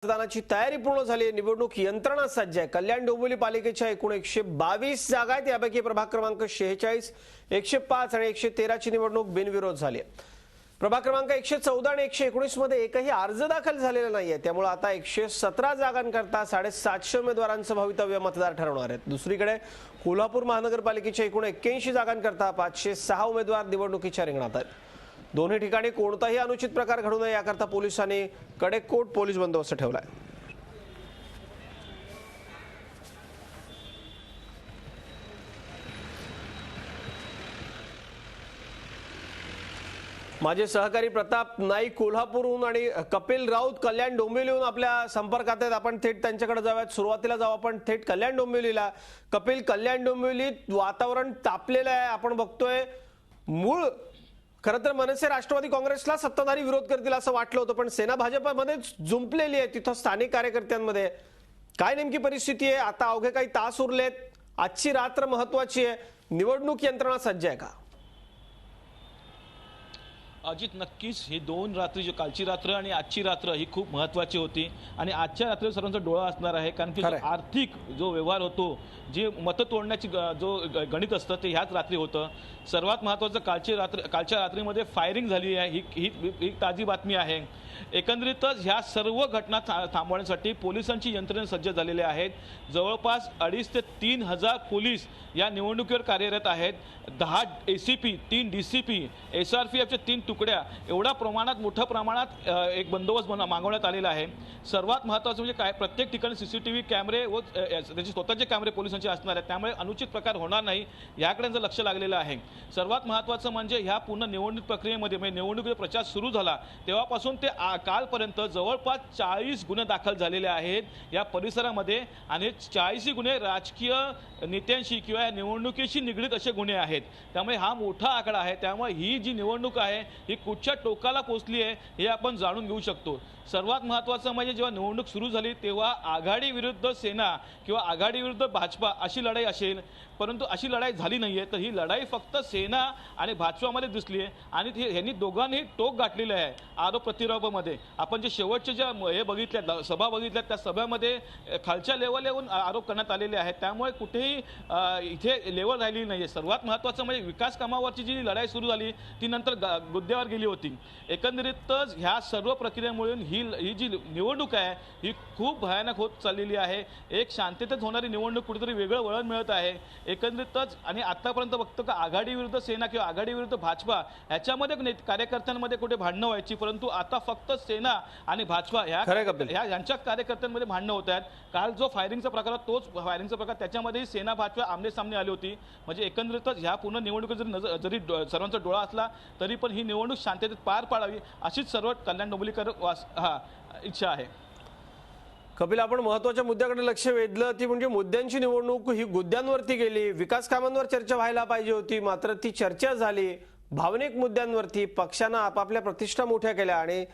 मतदानाची तयारी पूर्ण झाली आहे। निवडणूक यंत्रणा सज्ज आहे। कल्याण डोंबिवली पालिकेच्या एकूण 122 जागा आहेत। यापैकी प्रभाग क्रमांक 46, 105 आणि 113 ची निवडणूक बिनविरोध झाली आहे। प्रभाग क्रमांक 114 आणि 119 मध्ये एकही अर्ज दाखल झालेला नाहीये। त्यामुळे आता 117 जागांकरता 750 उमेदवारांचं भवितव्य मतदार ठरवणार आहेत। दुसरीकडे कोल्हापूर महानगरपालिकेच्या एकूण 81 जागांकरता 506 उमेदवार निवडणुकीच्या रिंगणात आहेत। दोन्ही ठिकाणी कोणताही अनुचित प्रकार घडू नये याकरता पोलिसांनी कडेकोट पोलीस बंदोबस्त ठेवलाय। माझे सहकारी प्रताप नाईक कोल्हापूरहून आणि कपिल राऊत कल्याण डोंबिवलीहून आपल्या संपर्कात आहेत। आपण थेट त्यांच्याकडे जाऊयात। सुरुवातीला जाऊ आपण थेट कल्याण डोंबिवलीला। कपिल, कल्याण डोंबिवलीत वातावरण तापलेलं आहे। आपण बघतोय मूळ खरं तर मनसे राष्ट्रवादी काँग्रेसला सत्ताधारी विरोध करतील असं वाटलं होतं, पण सेना भाजपमध्ये जुंपलेली आहे। तिथं स्थानिक कार्यकर्त्यांमध्ये काय नेमकी परिस्थिती आहे? आता अवघे काही तास उरलेत, आजची रात्र महत्त्वाची आहे। निवडणूक यंत्रणा सज्ज आहे का? अजित, नक्कीच ही दोन रात्री, जो कालची रात्र आणि आजची रात्र ही खूप महत्त्वाची होती आणि आजच्या रात्री सर्वांचा डोळा असणार आहे, कारण की आर्थिक जो व्यवहार होतो, जे मतं तोडण्याची जो गणित असतं ते ह्याच रात्री होतं। सर्वात महत्त्वाचं कालच्या रात्रीमध्ये फायरिंग झाली आहे, ही ताजी बातमी आहे। एकंदरीतच ह्या सर्व घटना थांबवण्यासाठी पोलिसांची यंत्रणा सज्ज झालेली आहेत। जवळपास 2,500 ते 3,000 पोलीस या निवडणुकीवर कार्यरत आहेत। 10 ACP, 3 DCP, SRPFच्या 3 तुकड्या, एवढा मोठ्या प्रमाणात एक बंदोबस्त मागवण्यात आलेला आहे। सर्वात महत्त्वाचं म्हणजे काय, प्रत्येक ठिकाणी CCTV कॅमेरे व त्याचे स्वतःचे कॅमेरे पोलिसांचे असणार आहेत, त्यामुळे अनुचित प्रकार होणार नाही याकडे लक्ष लागलेलं आहे। सर्वात महत्त्वाचं म्हणजे ह्या पूर्ण निवडणूक प्रक्रियेमध्ये, म्हणजे निवडणुकीचा प्रचार सुरू झाला तेव्हापासून ते कालपर्यंत जवळपास 40 गुन्हे दाखल झालेले आहेत या परिसरामध्ये, आणि 40 गुन्हे राजकीय नेत्यांशी किंवा या निवडणुकीशी निगडीत असे गुन्हे आहेत। त्यामुळे हा मोठा आकडा आहे। त्यामुळे ही जी निवडणूक आहे ही कुठच्या टोकाला पोहोचली आहे हे आपण जाणून घेऊ शकतो। सर्वात महत्त्वाचं म्हणजे जेव्हा निवडणूक सुरू झाली तेव्हा आघाडी विरुद्ध सेना किंवा आघाडी विरुद्ध भाजपा अशी लढाई असेल, परंतु अशी लढाई झाली नाहीये। तर ही लढाई फक्त सेना आणि भाजपामध्ये दिसली आहे आणि ह्यांनी दोघांनी टोक गाठलेलं आहे आरोप प्रतिरोधामध्ये। आपण जे शेवटचे ज्या हे बघितल्या, सभा बघितल्या, त्या सभेमध्ये खालच्या लेवलवरून आरोप करण्यात आलेले आहेत। त्यामुळे कुठेही इथे लेवल राहिलेली नाही आहे। सर्वात महत्त्वाचं म्हणजे विकास कामावरची जी लढाई सुरू झाली ती नंतर गुद्द्यावर गेली होती। एकंदरीतच ह्या सर्व प्रक्रियेमुळे ही जी निवडणूक आहे ही खूप भयानक होत चाललेली आहे। एक शांततेत होणारी निवडणूक कुठेतरी वेगळं वळण मिळत आहे एकंदरीतच। आणि आतापर्यंत बघतो का आघाडी विरुद्ध सेना किंवा आघाडी विरुद्ध भाजपा ह्याच्यामध्ये कार्यकर्त्यांमध्ये कुठे भांडणं व्हायची, परंतु आता फक्त सेना आणि भाजपा यांच्याच कार्यकर्त्यांमध्ये भांडणं होत आहेत। काल जो फायरिंगचा प्रकार, तोच फायरिंगचा प्रकार, त्याच्यामध्येही सेना भाजपा आमने सामने आली होती। म्हणजे एकंदरीतच ह्या पूर्ण निवडणुकीत जरी सर्वांचा डोळा असला तरी पण ही निवडणूक शांततेत पार पाडावी अशीच सर्व कल्याण डोंबिवलीकर इच्छा आहे। कपिल, आपण महत्त्वाच्या मुद्द्याकडे लक्ष वेधलं, ती म्हणजे मुद्द्यांची निवडणूक ही गुद्द्यांवरती गेली। विकास कामांवर चर्चा व्हायला पाहिजे होती, मात्र ती चर्चा झाली भावनिक मुद्द्यांवरती। पक्षानं आपापल्या प्रतिष्ठा मोठ्या केल्या आणि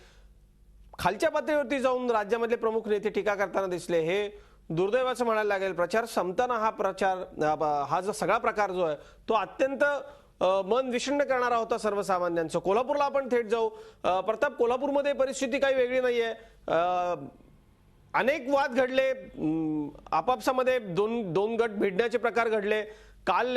खालच्या पातळीवरती जाऊन राज्यामधले प्रमुख नेते टीका करताना दिसले। हे दुर्दैवाचं म्हणायला लागेल। प्रचार संपताना हा जो सगळा प्रकार जो आहे तो अत्यंत मन विषण्ण करणारा होता सर्वसामान्यांचं। कोल्हापूरला आपण थेट जाऊ। प्रताप, कोल्हापूरमध्ये परिस्थिती काही वेगळी नाहीये। अनेक वाद घडले, आपापसामध्ये दोन गट भिडण्याचे प्रकार घडले। काल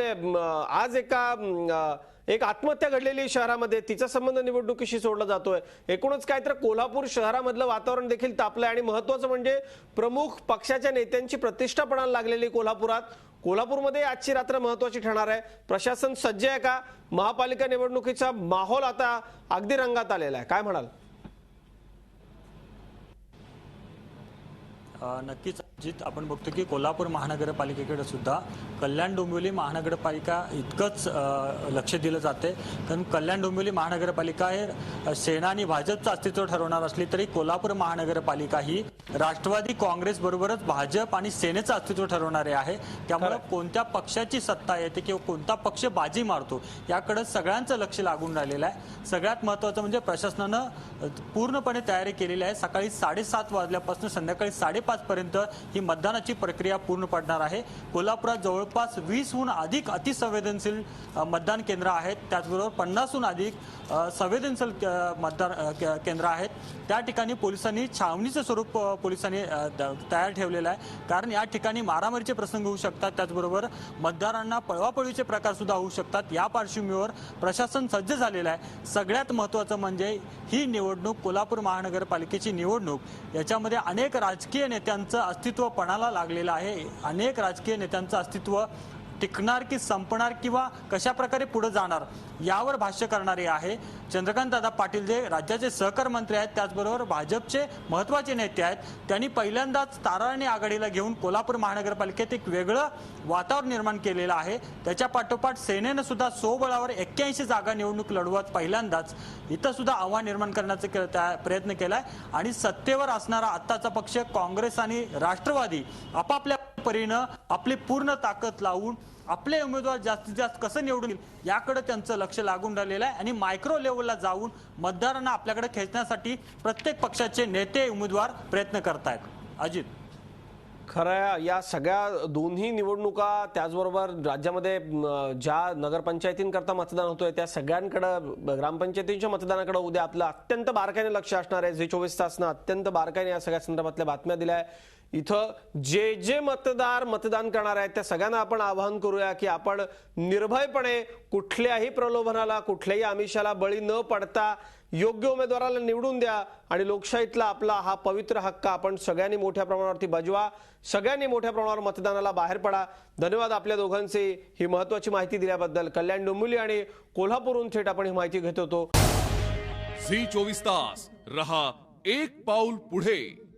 आज एक आत्महत्या घडलेली शहरामध्ये, तिचा संबंध निवडणुकीशी जोडला जातोय। एकूणच काय तर कोल्हापूर शहरामधलं वातावरण देखील तापलंय आणि महत्त्वाचं म्हणजे प्रमुख पक्षाच्या नेत्यांची प्रतिष्ठा पणाला लागलेली कोल्हापुरात। कोल्हापूरमध्ये आजची रात्र महत्त्वाची ठरणार आहे। प्रशासन सज्ज आहे का? महापालिका निवडणुकीचा माहोल आता अगदी रंगात आलेला आहे, काय म्हणाल? नक्कीच अजित, आपण बघतो की कोल्हापूर महानगरपालिकेकडे सुद्धा कल्याण डोंबिवली महानगरपालिका इतकंच लक्ष दिलं जाते, कारण कल्याण डोंबिवली महानगरपालिका हे सेना आणि भाजपचं अस्तित्व ठरवणार असली तरी कोल्हापूर महानगरपालिका ही राष्ट्रवादी काँग्रेस बरोबरच भाजप आणि सेनेचं अस्तित्व ठरवणारे आहे। त्यामुळे कोणत्या पक्षाची सत्ता येते किंवा कोणता पक्ष बाजी मारतो याकडे सगळ्यांचं लक्ष लागून राहिलेलं आहे। सगळ्यात महत्त्वाचं म्हणजे प्रशासनानं पूर्णपणे तयारी केलेली आहे। सकाळी 7:30 वाजल्यापासून संध्याकाळी 5:30 पर्यंत ही मतदानाची प्रक्रिया पूर्ण पडणार आहे। कोल्हापुरात जवळपास 20हून अधिक अतिसंवेदनशील मतदान केंद्र आहेत, त्याचबरोबर 50हून अधिक संवेदनशील मतदान केंद्र आहेत। त्या ठिकाणी पोलिसांनी छावणीचं स्वरूप पोलिसांनी तयार ठेवलेलं आहे, कारण या ठिकाणी मारामारीचे प्रसंग होऊ शकतात, त्याचबरोबर मतदारांना पळवापळवीचे प्रकार सुद्धा होऊ शकतात। या पार्श्वभूमीवर प्रशासन सज्ज झालेलं आहे। सगळ्यात महत्त्वाचं म्हणजे ही निवडणूक, कोल्हापूर महानगरपालिकेची निवडणूक, याच्यामध्ये अनेक राजकीय नेत्यांचं अस्तित्व पणाला लागलेलं आहे। अनेक राजकीय नेत्यांचं अस्तित्व टिकणार की संपणार किंवा कशा प्रकारे पुढे जाणार यावर भाष्य करणारे आहे चंद्रकांत दादा पाटील, जे राज्याचे सहकार मंत्री आहेत, त्याचबरोबर भाजपचे महत्त्वाचे नेते आहेत। त्यांनी पहिल्यांदाच ताराळणी आघाडीला घेऊन कोल्हापूर महानगरपालिकेत एक वेगळं वातावरण निर्माण केलेलं आहे। त्याच्या पाठोपाठ सेनेनं सुद्धा स्वबळावर 81 जागा निवडणूक लढवत पहिल्यांदाच इथं सुद्धा आव्हान निर्माण करण्याचा प्रयत्न केलाय आणि सत्तेवर असणारा आत्ताचा पक्ष काँग्रेस आणि राष्ट्रवादी आपापल्या परीनं आपली पूर्ण ताकद लावून आपले उमेदवार जास्तीत जास्त कसं निवडून येईल याकडे त्यांचं लक्ष लागून राहिलेलं आहे आणि मायक्रो लेव्हलला जाऊन मतदारांना आपल्याकडे खेचण्यासाठी प्रत्येक पक्षाचे नेते उमेदवार प्रयत्न करतायत। अजित, खरं या सगळ्या दोन्ही निवडणुका, त्याचबरोबर राज्यामध्ये ज्या नगरपंचायतींकरता मतदान होतोय त्या सगळ्यांकडे, ग्रामपंचायतींच्या मतदानाकडे उद्या आपलं अत्यंत बारकाईने लक्ष असणार आहे। झी24 तासनं अत्यंत बारकाईने या सगळ्या संदर्भातल्या बातम्या दिल्या आहे। इथं जे जे मतदार मतदान करणार आहेत त्या सगळ्यांना आपण आवाहन करूया की आपण निर्भयपणे कुठल्याही प्रलोभनाला, कुठल्याही आमिषाला बळी न पडता योग्य उमेदवाराला निवडून द्या आणि लोकशाहीतला आपला हा पवित्र हक्क आपण सगळ्यांनी मोठ्या प्रमाणावरती बजवा, सगळ्यांनी मोठ्या प्रमाणावर मतदानाला बाहेर पडा। धन्यवाद आपल्या दोघांचे ही महत्त्वाची माहिती दिल्याबद्दल। कल्याण डोंबिवली आणि कोल्हापूरहून थेट आपण ही माहिती घेत होतो। झी 24 तास रहा एक पाऊल पुढे।